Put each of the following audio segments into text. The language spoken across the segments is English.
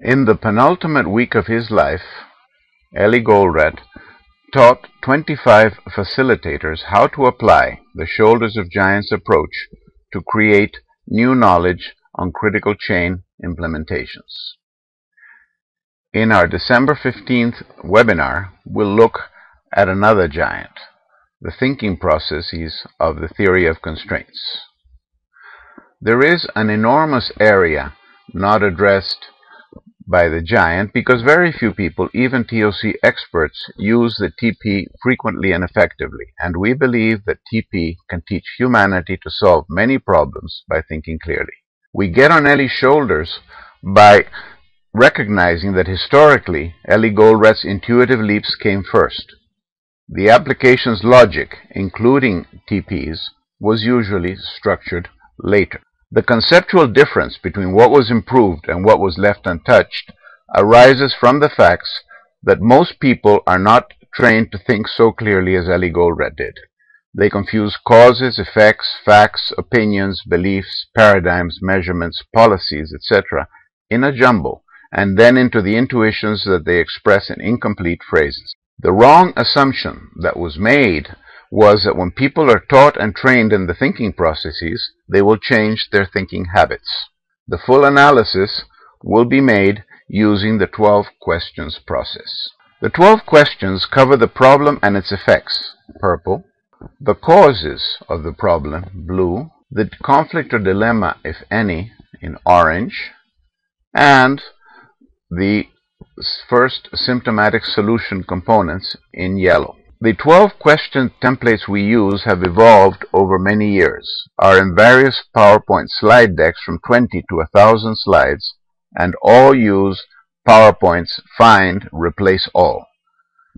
In the penultimate week of his life, Eli Goldratt taught 25 facilitators how to apply the Shoulders of Giants approach to create new knowledge on critical chain implementations. In our December 15th webinar, we'll look at another giant, the thinking processes of the theory of constraints. There is an enormous area not addressed by the giant because very few people, even TOC experts, use the TP frequently and effectively, and we believe that TP can teach humanity to solve many problems by thinking clearly. We get on Eli's shoulders by recognizing that historically Eli Goldratt's intuitive leaps came first. The application's logic, including TPs, was usually structured later. The conceptual difference between what was improved and what was left untouched arises from the facts that most people are not trained to think so clearly as Eli Goldratt did. They confuse causes, effects, facts, opinions, beliefs, paradigms, measurements, policies, etc. in a jumble, and then into the intuitions that they express in incomplete phrases. The wrong assumption that was made was that when people are taught and trained in the thinking processes, they will change their thinking habits. The full analysis will be made using the 12 questions process. The 12 questions cover the problem and its effects, purple, the causes of the problem, blue, the conflict or dilemma, if any, in orange, and the first symptomatic solution components in yellow. The 12 question templates we use have evolved over many years, are in various PowerPoint slide decks from 20 to 1,000 slides, and all use PowerPoint's Find, Replace All.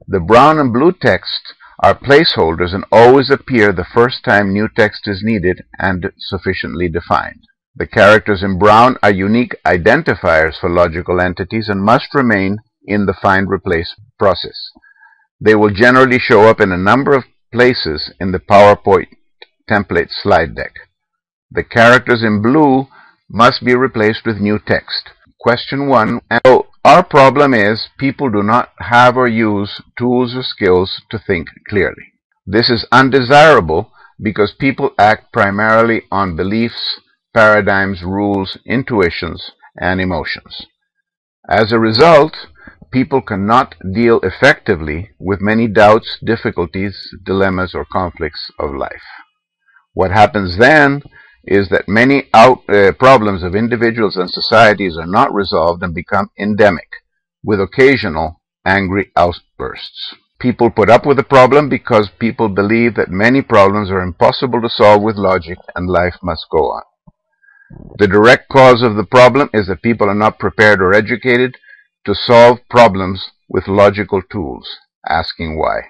The brown and blue text are placeholders and always appear the first time new text is needed and sufficiently defined. The characters in brown are unique identifiers for logical entities and must remain in the Find, Replace process. They will generally show up in a number of places in the PowerPoint template slide deck. The characters in blue must be replaced with new text. Question 1. So our problem is people do not have or use tools or skills to think clearly. This is undesirable because people act primarily on beliefs, paradigms, rules, intuitions, and emotions. As a result, people cannot deal effectively with many doubts, difficulties, dilemmas, or conflicts of life. What happens then is that many problems of individuals and societies are not resolved and become endemic, with occasional angry outbursts. People put up with the problem because people believe that many problems are impossible to solve with logic and life must go on. The direct cause of the problem is that people are not prepared or educated to solve problems with logical tools, asking why.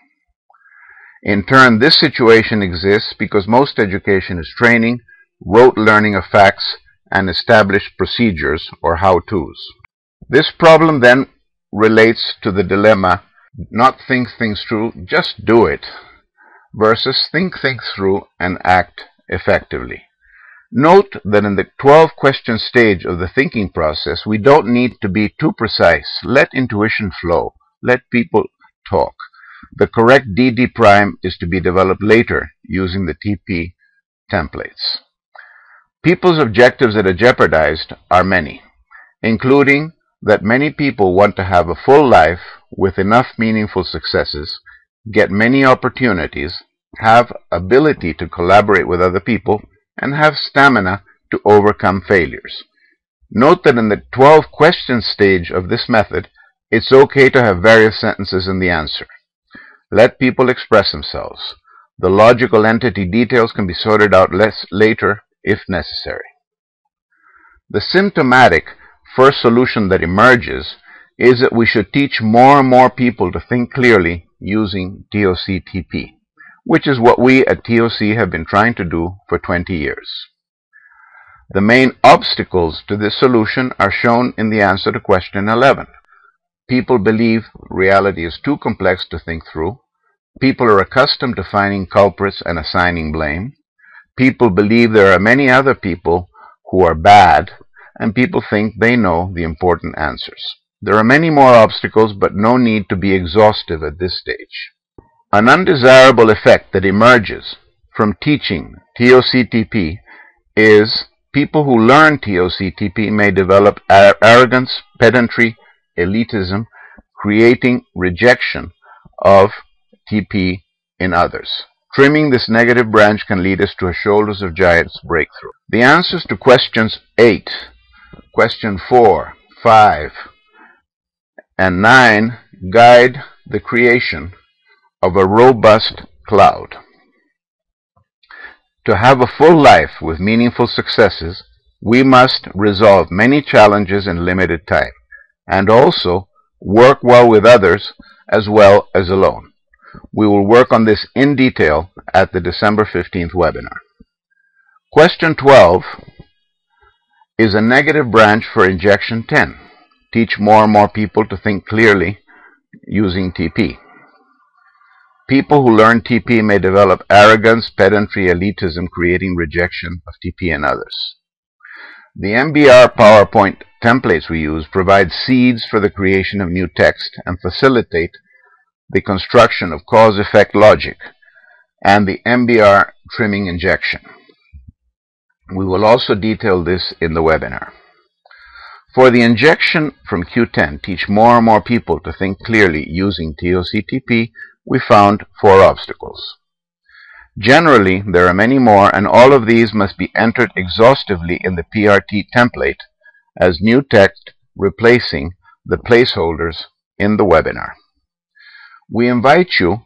In turn, this situation exists because most education is training, rote learning of facts, and established procedures or how-tos. This problem then relates to the dilemma, not think things through, just do it, versus think things through and act effectively. Note that in the 12-question stage of the thinking process, we don't need to be too precise. Let intuition flow. Let people talk. The correct DD prime is to be developed later using the TP templates. People's objectives that are jeopardized are many, including that many people want to have a full life with enough meaningful successes, get many opportunities, have ability to collaborate with other people, and have stamina to overcome failures. Note that in the 12-question stage of this method, it's okay to have various sentences in the answer. Let people express themselves. The logical entity details can be sorted out later if necessary. The symptomatic first solution that emerges is that we should teach more and more people to think clearly using TOC-TP, which is what we at TOC have been trying to do for 20 years. The main obstacles to this solution are shown in the answer to question 11. People believe reality is too complex to think through. People are accustomed to finding culprits and assigning blame. People believe there are many other people who are bad, and people think they know the important answers. There are many more obstacles, but no need to be exhaustive at this stage. An undesirable effect that emerges from teaching TOCTP is people who learn TOCTP may develop arrogance, pedantry, elitism, creating rejection of TP in others. Trimming this negative branch can lead us to a Shoulders of Giants breakthrough. The answers to questions 8, question 4, 5, and 9 guide the creation of a robust cloud. To have a full life with meaningful successes, we must resolve many challenges in limited time, and also work well with others as well as alone. We will work on this in detail at the December 15th webinar. Question 12 is a negative branch for injection 10. Teach more and more people to think clearly using TP. People who learn TP may develop arrogance, pedantry, elitism, creating rejection of TP in others. The MBR PowerPoint templates we use provide seeds for the creation of new text and facilitate the construction of cause-effect logic and the MBR trimming injection. We will also detail this in the webinar. For the injection from Q10, teach more and more people to think clearly using TOCTP, we found 4 obstacles. Generally, there are many more, and all of these must be entered exhaustively in the PRT template as new text replacing the placeholders in the webinar. We invite you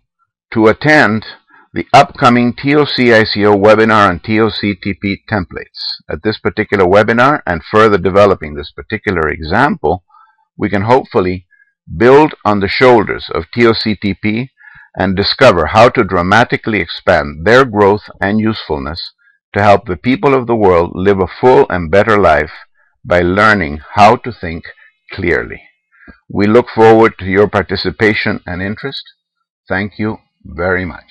to attend the upcoming TOCICO webinar on TOCTP templates. At this particular webinar, and further developing this particular example, we can hopefully build on the shoulders of TOCTP and discover how to dramatically expand their growth and usefulness to help the people of the world live a full and better life by learning how to think clearly. We look forward to your participation and interest. Thank you very much.